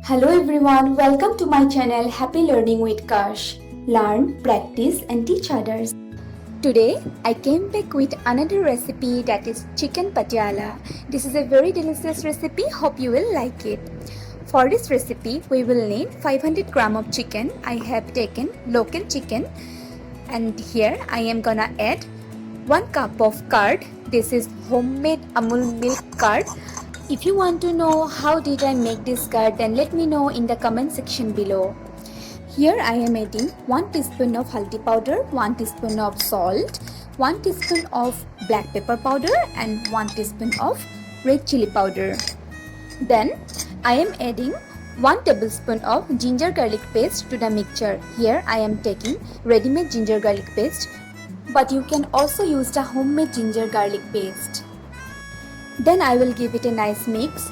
Hello everyone, welcome to my channel Happy Learning with Kash. Learn, practice and teach others. Today I came back with another recipe, that is chicken patiyala. This is a very delicious recipe, hope you will like it. For this recipe we will need 500 gram of chicken. I have taken local chicken and here I am gonna add 1 cup of curd. This is homemade Amul milk curd. If you want to know how did I make this curd, then let me know in the comment section below. Here I am adding 1 teaspoon of haldi powder, 1 teaspoon of salt, 1 teaspoon of black pepper powder and 1 teaspoon of red chili powder. Then I am adding 1 tablespoon of ginger garlic paste to the mixture. Here I am taking ready-made ginger garlic paste, but you can also use the homemade ginger garlic paste. Then I will give it a nice mix.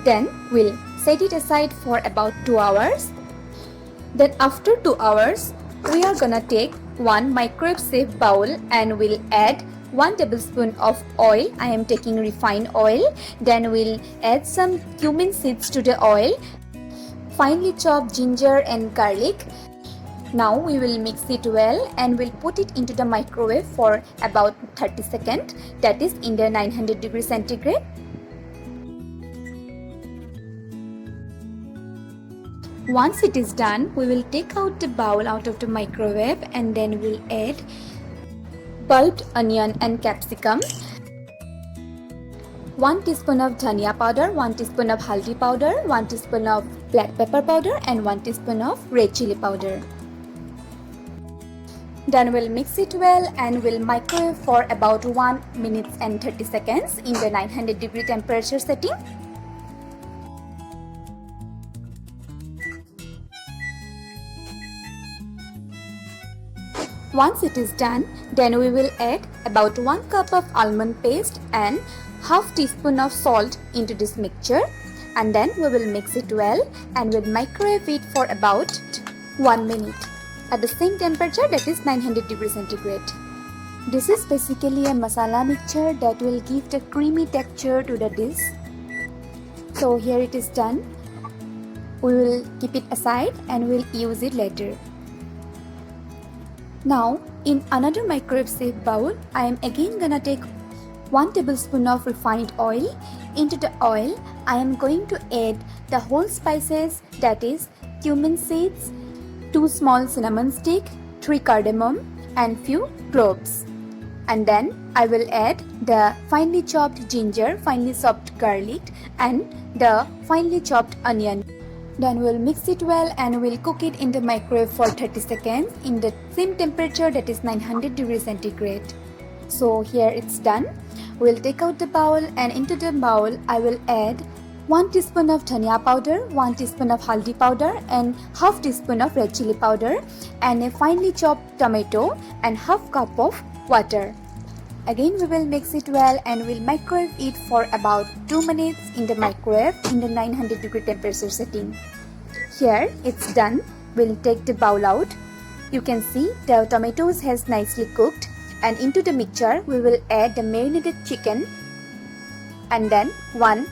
Then we'll set it aside for about 2 hours. Then after 2 hours, we are gonna take 1 microwave safe bowl and we'll add 1 tablespoon of oil. I am taking refined oil. Then we'll add some cumin seeds to the oil, finely chopped ginger and garlic. Now we will mix it well and we'll put it into the microwave for about 30 seconds, that is in the 900 degrees centigrade. Once it is done, we will take out the bowl out of the microwave and then we'll add pulped onion and capsicum, 1 teaspoon of dhania powder, 1 teaspoon of haldi powder, 1 teaspoon of black pepper powder and 1 teaspoon of red chili powder. Then we'll mix it well and we'll microwave for about 1 minute and 30 seconds in the 900 degree temperature setting. Once it is done, then we will add about 1 cup of almond paste and half teaspoon of salt into this mixture, and then we will mix it well and we'll microwave it for about 1 minute at the same temperature, that is 900 degrees centigrade. This is basically a masala mixture that will give the creamy texture to the dish. So here it is done. We will keep it aside and we'll use it later. Now in another microwave safe bowl, I am again gonna take 1 tablespoon of refined oil. Into the oil, I am going to add the whole spices, that is cumin seeds, 2 small cinnamon stick, 3 cardamom and few cloves. And then I will add the finely chopped ginger, finely chopped garlic and the finely chopped onion. Then we'll mix it well and we'll cook it in the microwave for 30 seconds in the same temperature, that is 900 degrees centigrade. So here it's done. We'll take out the bowl and into the bowl I will add 1 teaspoon of dhania powder, 1 teaspoon of haldi powder and half teaspoon of red chili powder and a finely chopped tomato and half cup of water. Again we will mix it well and we'll microwave it for about 2 minutes in the microwave in the 900 degree temperature setting. Here it's done. We'll take the bowl out. You can see the tomatoes has nicely cooked, and into the mixture we will add the marinated chicken and then 1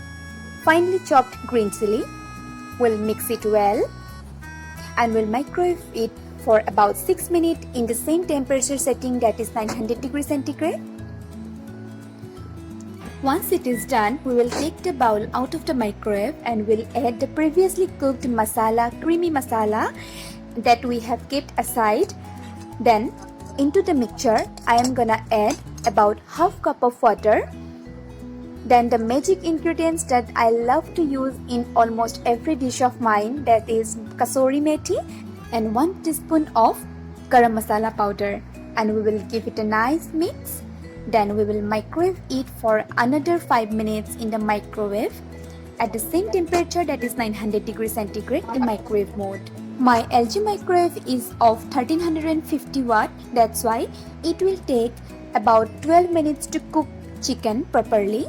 finely chopped green chili. We'll mix it well and we'll microwave it for about 6 minutes in the same temperature setting, that is 900 degrees centigrade. Once it is done, we will take the bowl out of the microwave and we'll add the previously cooked masala, creamy masala that we have kept aside. Then into the mixture I am gonna add about half cup of water. Then the magic ingredients that I love to use in almost every dish of mine, that is kasuri methi and 1 teaspoon of garam masala powder, and we will give it a nice mix. Then we will microwave it for another 5 minutes in the microwave at the same temperature, that is 900 degrees centigrade in microwave mode. My LG microwave is of 1350 watt, that's why it will take about 12 minutes to cook chicken properly.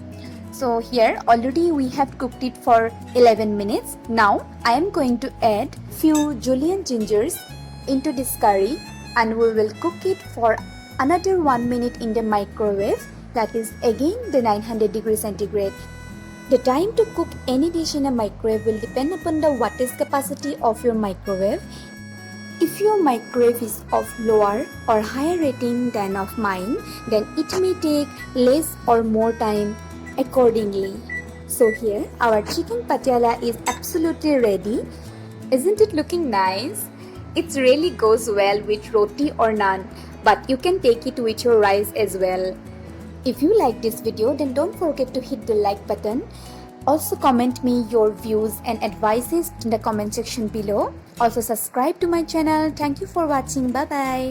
So here already we have cooked it for 11 minutes. Now I am going to add few julienne gingers into this curry and we will cook it for another 1 minute in the microwave, that is again the 900 degrees centigrade. The time to cook any dish in a microwave will depend upon the wattage capacity of your microwave. If your microwave is of lower or higher rating than of mine, then it may take less or more time accordingly. So here our chicken patiala is absolutely ready. Isn't it looking nice? It really goes well with roti or naan, but you can take it with your rice as well. If you like this video, then don't forget to hit the like button. Also comment me your views and advices in the comment section below. Also subscribe to my channel. Thank you for watching. Bye bye.